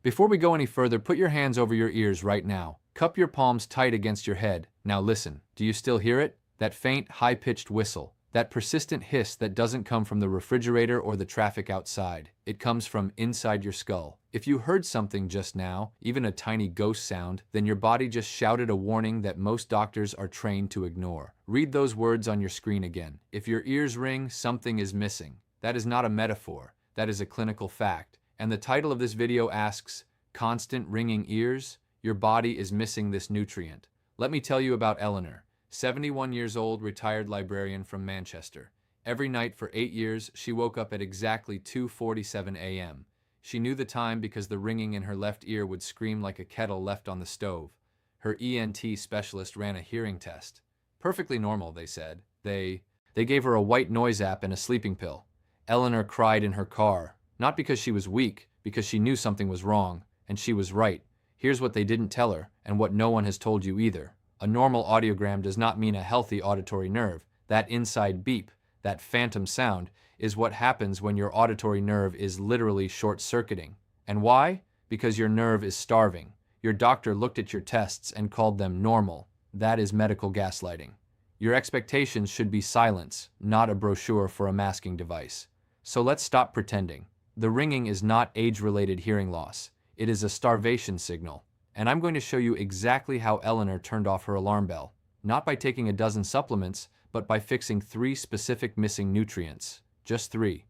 Before we go any further, put your hands over your ears right now. Cup your palms tight against your head. Now listen. Do you still hear it? That faint, high-pitched whistle. That persistent hiss that doesn't come from the refrigerator or the traffic outside. It comes from inside your skull. If you heard something just now, even a tiny ghost sound, then your body just shouted a warning that most doctors are trained to ignore. Read those words on your screen again. If your ears ring, something is missing. That is not a metaphor. That is a clinical fact. And the title of this video asks, Constant ringing ears? Your body is missing this nutrient. Let me tell you about Eleanor. 71 years old, retired librarian from Manchester. Every night for 8 years, she woke up at exactly 2:47 a.m. She knew the time because the ringing in her left ear would scream like a kettle left on the stove. Her ENT specialist ran a hearing test. Perfectly normal, they said. They gave her a white noise app and a sleeping pill. Eleanor cried in her car, not because she was weak, because she knew something was wrong, and she was right. Here's what they didn't tell her, and what no one has told you either. A normal audiogram does not mean a healthy auditory nerve. That inside beep, that phantom sound, is what happens when your auditory nerve is literally short-circuiting. And why? Because your nerve is starving. Your doctor looked at your tests and called them normal. That is medical gaslighting. Your expectations should be silence, not a brochure for a masking device. So let's stop pretending. The ringing is not age-related hearing loss. It is a starvation signal. And I'm going to show you exactly how Eleanor turned off her alarm bell. Not by taking a dozen supplements, but by fixing 3 specific missing nutrients. Just 3.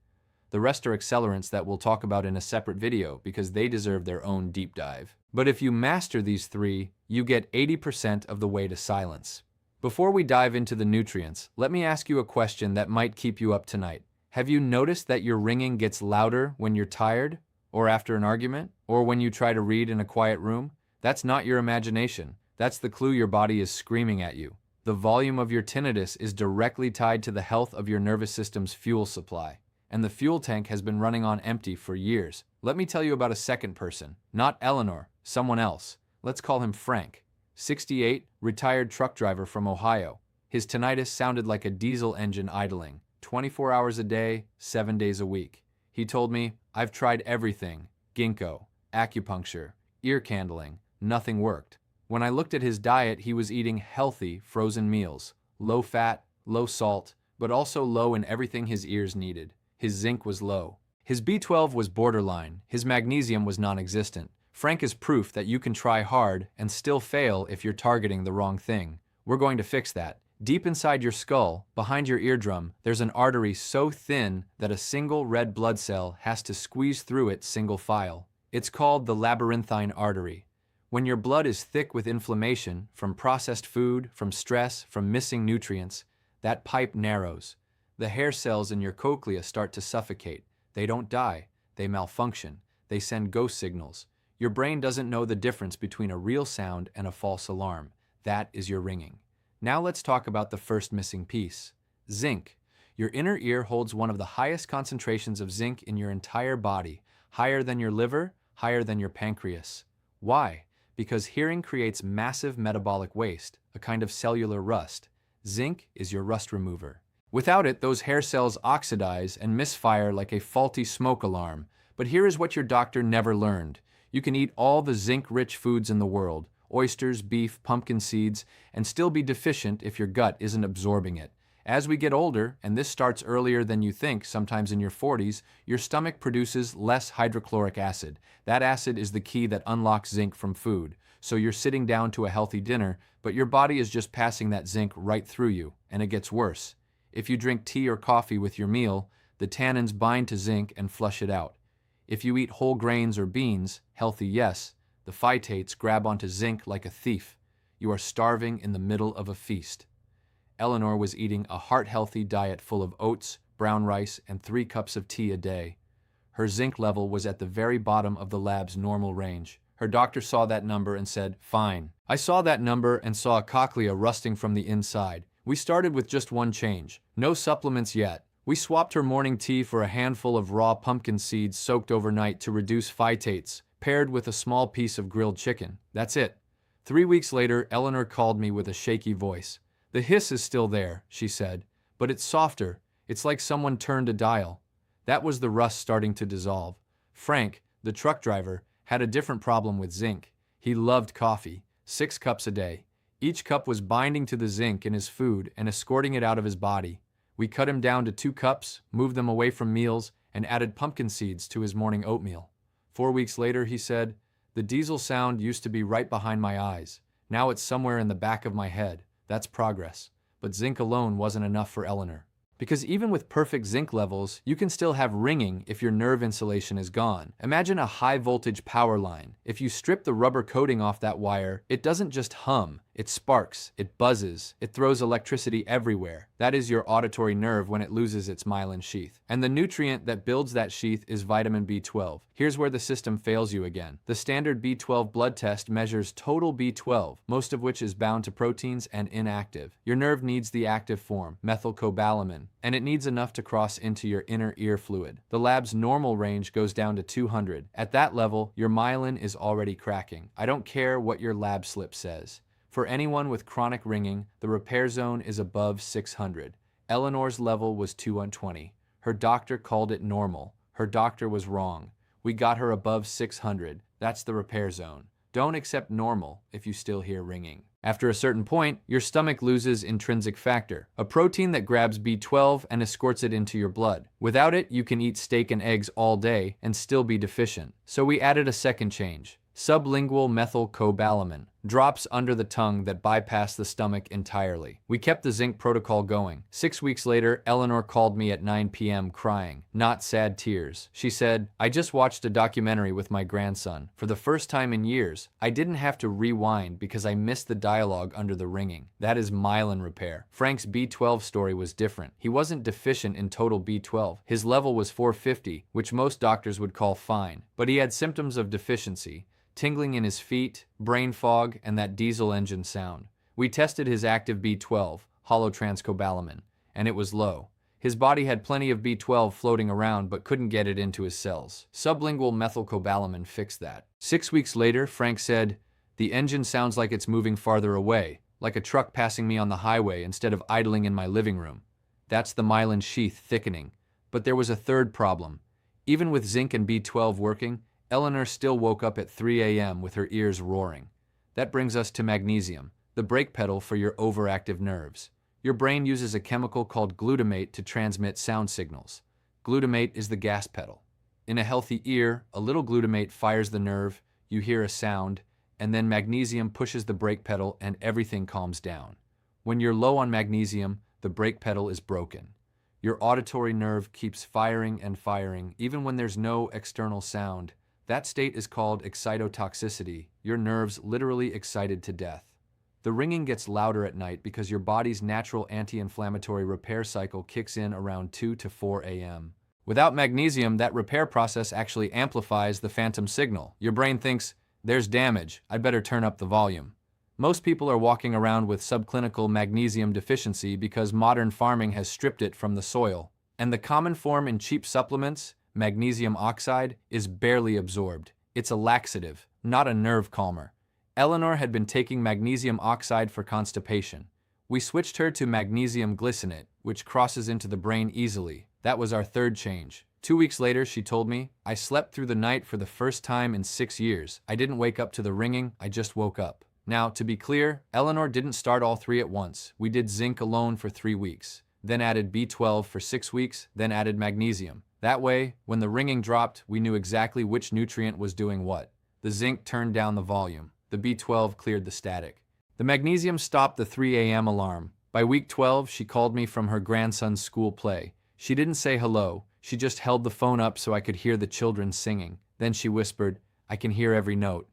The rest are accelerants that we'll talk about in a separate video because they deserve their own deep dive. But if you master these 3, you get 80% of the way to silence. Before we dive into the nutrients, let me ask you a question that might keep you up tonight. Have you noticed that your ringing gets louder when you're tired, or after an argument, or when you try to read in a quiet room? That's not your imagination. That's the clue your body is screaming at you. The volume of your tinnitus is directly tied to the health of your nervous system's fuel supply. And the fuel tank has been running on empty for years. Let me tell you about a second person. Not Eleanor, someone else. Let's call him Frank. 68, retired truck driver from Ohio. His tinnitus sounded like a diesel engine idling, 24 hours a day, 7 days a week. He told me, I've tried everything, ginkgo, acupuncture, ear candling, nothing worked. When I looked at his diet, he was eating healthy, frozen meals, low fat, low salt, but also low in everything his ears needed. His zinc was low. His B12 was borderline. His magnesium was non-existent. Frank is proof that you can try hard and still fail if you're targeting the wrong thing. We're going to fix that. Deep inside your skull, behind your eardrum, there's an artery so thin that a single red blood cell has to squeeze through it single file. It's called the labyrinthine artery. When your blood is thick with inflammation, from processed food, from stress, from missing nutrients, that pipe narrows. The hair cells in your cochlea start to suffocate. They don't die. They malfunction. They send ghost signals. Your brain doesn't know the difference between a real sound and a false alarm. That is your ringing. Now let's talk about the first missing piece. Zinc. Your inner ear holds one of the highest concentrations of zinc in your entire body, higher than your liver, higher than your pancreas. Why? Because hearing creates massive metabolic waste, a kind of cellular rust. Zinc is your rust remover. Without it, those hair cells oxidize and misfire like a faulty smoke alarm. But here is what your doctor never learned. You can eat all the zinc-rich foods in the world, oysters, beef, pumpkin seeds, and still be deficient if your gut isn't absorbing it. As we get older, and this starts earlier than you think, sometimes in your 40s, your stomach produces less hydrochloric acid. That acid is the key that unlocks zinc from food. So you're sitting down to a healthy dinner, but your body is just passing that zinc right through you, and it gets worse. If you drink tea or coffee with your meal, the tannins bind to zinc and flush it out. If you eat whole grains or beans, healthy yes, the phytates grab onto zinc like a thief. You are starving in the middle of a feast. Eleanor was eating a heart-healthy diet full of oats, brown rice, and 3 cups of tea a day. Her zinc level was at the very bottom of the lab's normal range. Her doctor saw that number and said, "Fine." I saw that number and saw a cochlea rusting from the inside. We started with just one change. No supplements yet. We swapped her morning tea for a handful of raw pumpkin seeds soaked overnight to reduce phytates, paired with a small piece of grilled chicken. That's it. 3 weeks later, Eleanor called me with a shaky voice. "The hiss is still there," she said, "but it's softer. It's like someone turned a dial." That was the rust starting to dissolve. Frank, the truck driver, had a different problem with zinc. He loved coffee, 6 cups a day. Each cup was binding to the zinc in his food and escorting it out of his body. We cut him down to 2 cups, moved them away from meals, and added pumpkin seeds to his morning oatmeal. 4 weeks later, he said, "The diesel sound used to be right behind my eyes. Now it's somewhere in the back of my head. That's progress." But zinc alone wasn't enough for Eleanor. Because even with perfect zinc levels, you can still have ringing if your nerve insulation is gone. Imagine a high-voltage power line. If you strip the rubber coating off that wire, it doesn't just hum, it sparks, it buzzes, it throws electricity everywhere. That is your auditory nerve when it loses its myelin sheath. And the nutrient that builds that sheath is vitamin B12. Here's where the system fails you again. The standard B12 blood test measures total B12, most of which is bound to proteins and inactive. Your nerve needs the active form, methylcobalamin, and it needs enough to cross into your inner ear fluid. The lab's normal range goes down to 200. At that level, your myelin is already cracking. I don't care what your lab slip says. For anyone with chronic ringing, the repair zone is above 600. Eleanor's level was 220. Her doctor called it normal. Her doctor was wrong. We got her above 600. That's the repair zone. Don't accept normal if you still hear ringing. After a certain point, your stomach loses intrinsic factor, a protein that grabs B12 and escorts it into your blood. Without it, you can eat steak and eggs all day and still be deficient. So we added a second change. Sublingual methylcobalamin, drops under the tongue that bypass the stomach entirely. We kept the zinc protocol going. 6 weeks later, Eleanor called me at 9 p.m. crying, not sad tears. She said, "I just watched a documentary with my grandson. For the first time in years, I didn't have to rewind because I missed the dialogue under the ringing. That is myelin repair." Frank's B12 story was different. He wasn't deficient in total B12. His level was 450, which most doctors would call fine. But he had symptoms of deficiency. Tingling in his feet, brain fog, and that diesel engine sound. We tested his active B12, holotranscobalamin, and it was low. His body had plenty of B12 floating around but couldn't get it into his cells. Sublingual methylcobalamin fixed that. 6 weeks later, Frank said, "The engine sounds like it's moving farther away, like a truck passing me on the highway instead of idling in my living room." That's the myelin sheath thickening. But there was a third problem. Even with zinc and B12 working, Eleanor still woke up at 3 a.m. with her ears roaring. That brings us to magnesium, the brake pedal for your overactive nerves. Your brain uses a chemical called glutamate to transmit sound signals. Glutamate is the gas pedal. In a healthy ear, a little glutamate fires the nerve, you hear a sound, and then magnesium pushes the brake pedal and everything calms down. When you're low on magnesium, the brake pedal is broken. Your auditory nerve keeps firing and firing, even when there's no external sound. That state is called excitotoxicity, your nerves literally excited to death. The ringing gets louder at night because your body's natural anti-inflammatory repair cycle kicks in around 2 to 4 a.m. Without magnesium, that repair process actually amplifies the phantom signal. Your brain thinks, "There's damage, I'd better turn up the volume." Most people are walking around with subclinical magnesium deficiency because modern farming has stripped it from the soil. And the common form in cheap supplements, magnesium oxide, is barely absorbed. It's a laxative, not a nerve calmer. Eleanor had been taking magnesium oxide for constipation. We switched her to magnesium glycinate, which crosses into the brain easily. That was our third change. 2 weeks later, she told me, "I slept through the night for the first time in 6 years. I didn't wake up to the ringing, I just woke up." Now, to be clear, Eleanor didn't start all three at once. We did zinc alone for 3 weeks, then added B12 for 6 weeks, then added magnesium. That way, when the ringing dropped, we knew exactly which nutrient was doing what. The zinc turned down the volume. The B12 cleared the static. The magnesium stopped the 3 a.m. alarm. By week 12, she called me from her grandson's school play. She didn't say hello. She just held the phone up so I could hear the children singing. Then she whispered, "I can hear every note."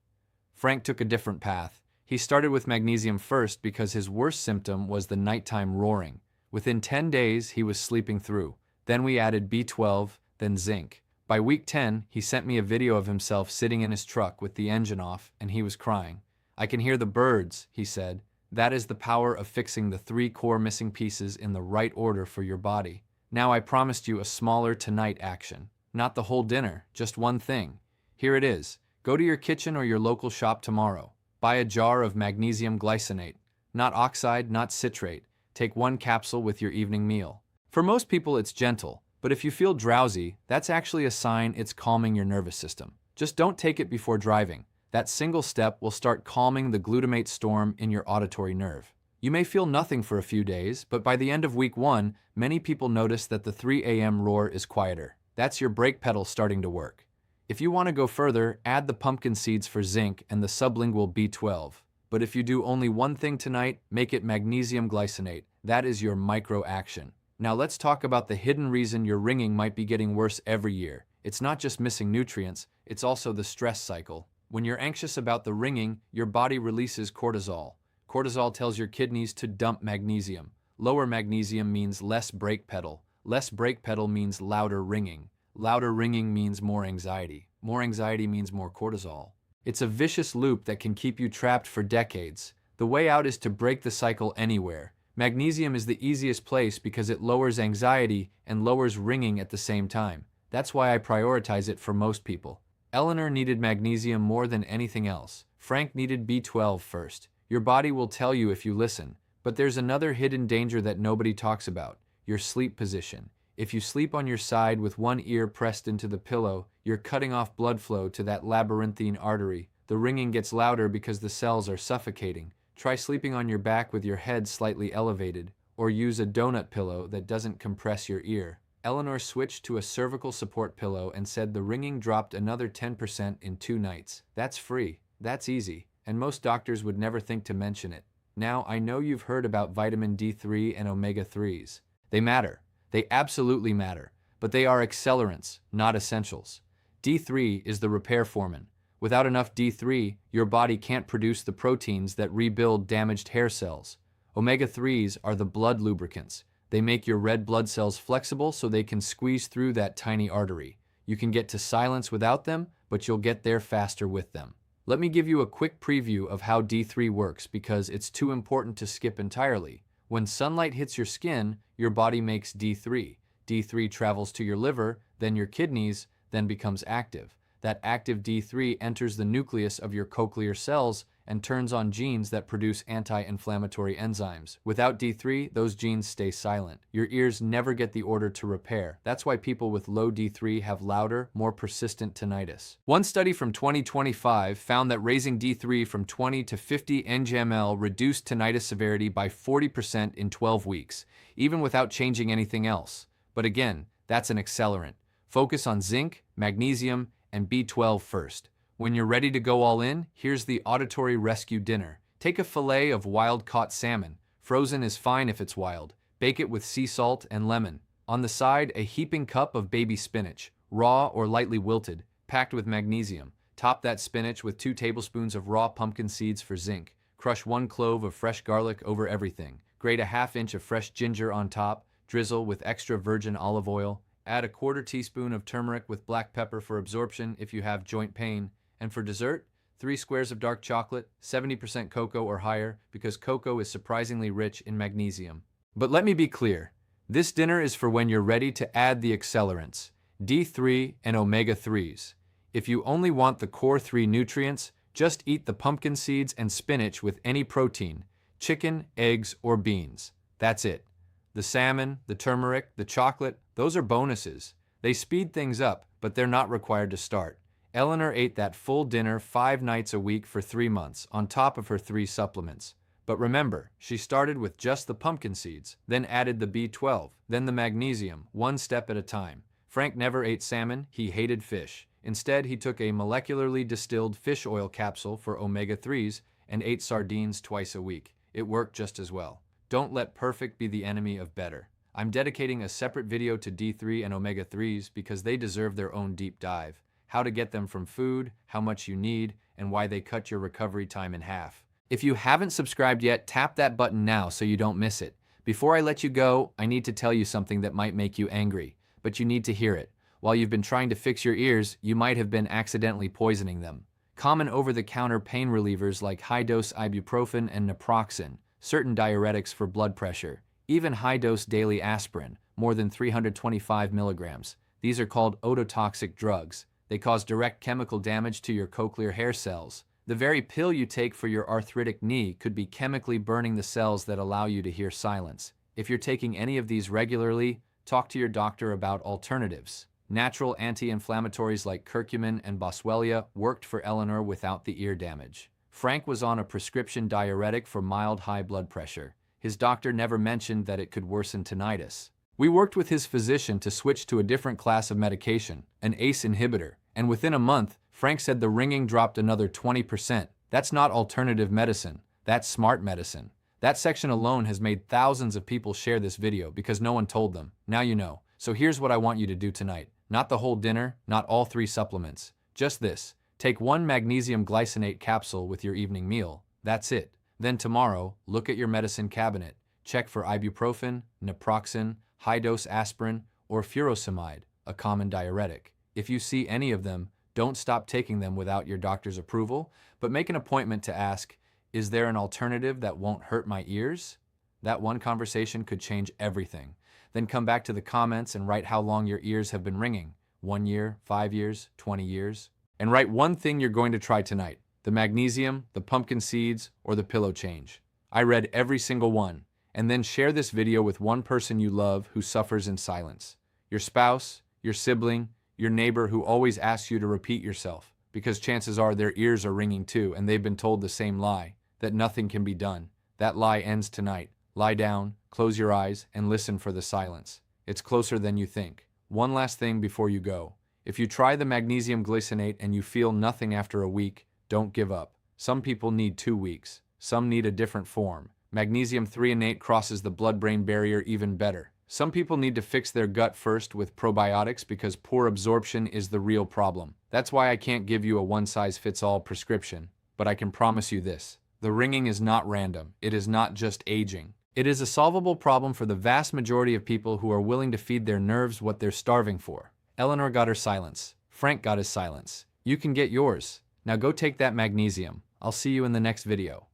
Frank took a different path. He started with magnesium first because his worst symptom was the nighttime roaring. Within 10 days, he was sleeping through. Then we added B12, then zinc. By week 10, he sent me a video of himself sitting in his truck with the engine off, and he was crying. "I can hear the birds," he said. That is the power of fixing the 3 core missing pieces in the right order for your body. Now I promised you a smaller tonight action. Not the whole dinner, just one thing. Here it is. Go to your kitchen or your local shop tomorrow. Buy a jar of magnesium glycinate. Not oxide, not citrate. Take 1 capsule with your evening meal. For most people, it's gentle. But if you feel drowsy, that's actually a sign it's calming your nervous system. Just don't take it before driving. That single step will start calming the glutamate storm in your auditory nerve. You may feel nothing for a few days, but by the end of week 1, many people notice that the 3 a.m. roar is quieter. That's your brake pedal starting to work. If you want to go further, add the pumpkin seeds for zinc and the sublingual B12. But if you do only one thing tonight, make it magnesium glycinate. That is your micro action. Now let's talk about the hidden reason your ringing might be getting worse every year. It's not just missing nutrients, it's also the stress cycle. When you're anxious about the ringing, your body releases cortisol. Cortisol tells your kidneys to dump magnesium. Lower magnesium means less brake pedal. Less brake pedal means louder ringing. Louder ringing means more anxiety. More anxiety means more cortisol. It's a vicious loop that can keep you trapped for decades. The way out is to break the cycle anywhere. Magnesium is the easiest place because it lowers anxiety and lowers ringing at the same time. That's why I prioritize it for most people. Eleanor needed magnesium more than anything else. Frank needed B12 first. Your body will tell you if you listen. But there's another hidden danger that nobody talks about: your sleep position. If you sleep on your side with one ear pressed into the pillow, you're cutting off blood flow to that labyrinthine artery. The ringing gets louder because the cells are suffocating. Try sleeping on your back with your head slightly elevated, or use a donut pillow that doesn't compress your ear. Eleanor switched to a cervical support pillow and said the ringing dropped another 10% in 2 nights. That's free. That's easy. And most doctors would never think to mention it. Now, I know you've heard about vitamin D3 and omega-3s. They matter. They absolutely matter. But they are accelerants, not essentials. D3 is the repair foreman. Without enough D3, your body can't produce the proteins that rebuild damaged hair cells. Omega-3s are the blood lubricants. They make your red blood cells flexible so they can squeeze through that tiny artery. You can get to silence without them, but you'll get there faster with them. Let me give you a quick preview of how D3 works because it's too important to skip entirely. When sunlight hits your skin, your body makes D3. D3 travels to your liver, then your kidneys, then becomes active. That active D3 enters the nucleus of your cochlear cells and turns on genes that produce anti-inflammatory enzymes. Without D3, those genes stay silent. Your ears never get the order to repair. That's why people with low D3 have louder, more persistent tinnitus. One study from 2025 found that raising D3 from 20 to 50 ng/mL reduced tinnitus severity by 40% in 12 weeks, even without changing anything else. But again, that's an accelerant. Focus on zinc, magnesium, and B12 first. When you're ready to go all in, here's the auditory rescue dinner. Take a fillet of wild-caught salmon. Frozen is fine if it's wild. Bake it with sea salt and lemon. On the side, a heaping cup of baby spinach, raw or lightly wilted, packed with magnesium. Top that spinach with 2 tablespoons of raw pumpkin seeds for zinc. Crush 1 clove of fresh garlic over everything. Grate a ½ inch of fresh ginger on top. Drizzle with extra virgin olive oil. Add a 1/4 teaspoon of turmeric with black pepper for absorption if you have joint pain. And for dessert, 3 squares of dark chocolate, 70% cocoa or higher, because cocoa is surprisingly rich in magnesium. But let me be clear, this dinner is for when you're ready to add the accelerants, D3 and omega-3s. If you only want the core 3 nutrients, just eat the pumpkin seeds and spinach with any protein, chicken, eggs, or beans. That's it. The salmon, the turmeric, the chocolate, those are bonuses. They speed things up, but they're not required to start. Eleanor ate that full dinner 5 nights a week for 3 months, on top of her 3 supplements. But remember, she started with just the pumpkin seeds, then added the B12, then the magnesium, 1 step at a time. Frank never ate salmon, he hated fish. Instead, he took a molecularly distilled fish oil capsule for omega-3s and ate sardines twice a week. It worked just as well. Don't let perfect be the enemy of better. I'm dedicating a separate video to D3 and omega-3s because they deserve their own deep dive. How to get them from food, how much you need, and why they cut your recovery time in half. If you haven't subscribed yet, tap that button now so you don't miss it. Before I let you go, I need to tell you something that might make you angry, but you need to hear it. While you've been trying to fix your ears, you might have been accidentally poisoning them. Common over-the-counter pain relievers like high-dose ibuprofen and naproxen, certain diuretics for blood pressure, even high-dose daily aspirin, more than 325 milligrams. These are called ototoxic drugs. They cause direct chemical damage to your cochlear hair cells. The very pill you take for your arthritic knee could be chemically burning the cells that allow you to hear silence. If you're taking any of these regularly, talk to your doctor about alternatives. Natural anti-inflammatories like curcumin and boswellia worked for Eleanor without the ear damage. Frank was on a prescription diuretic for mild high blood pressure. His doctor never mentioned that it could worsen tinnitus. We worked with his physician to switch to a different class of medication, an ACE inhibitor, and within a month, Frank said the ringing dropped another 20%. That's not alternative medicine, that's smart medicine. That section alone has made thousands of people share this video because no one told them. Now you know. So here's what I want you to do tonight. Not the whole dinner, not all 3 supplements. Just this. Take 1 magnesium glycinate capsule with your evening meal. That's it. Then tomorrow, look at your medicine cabinet. Check for ibuprofen, naproxen, high-dose aspirin, or furosemide, a common diuretic. If you see any of them, don't stop taking them without your doctor's approval, but make an appointment to ask, is there an alternative that won't hurt my ears? That one conversation could change everything. Then come back to the comments and write how long your ears have been ringing. 1 year, 5 years, 20 years. And write one thing you're going to try tonight. The magnesium, the pumpkin seeds, or the pillow change. I read every single one. And then share this video with one person you love who suffers in silence. Your spouse, your sibling, your neighbor who always asks you to repeat yourself, because chances are their ears are ringing too and they've been told the same lie, that nothing can be done. That lie ends tonight. Lie down, close your eyes, and listen for the silence. It's closer than you think. One last thing before you go. If you try the magnesium glycinate and you feel nothing after a week, don't give up. Some people need 2 weeks. Some need a different form. Magnesium threonate crosses the blood-brain barrier even better. Some people need to fix their gut first with probiotics because poor absorption is the real problem. That's why I can't give you a one-size-fits-all prescription, but I can promise you this. The ringing is not random. It is not just aging. It is a solvable problem for the vast majority of people who are willing to feed their nerves what they're starving for. Eleanor got her silence. Frank got his silence. You can get yours. Now go take that magnesium. I'll see you in the next video.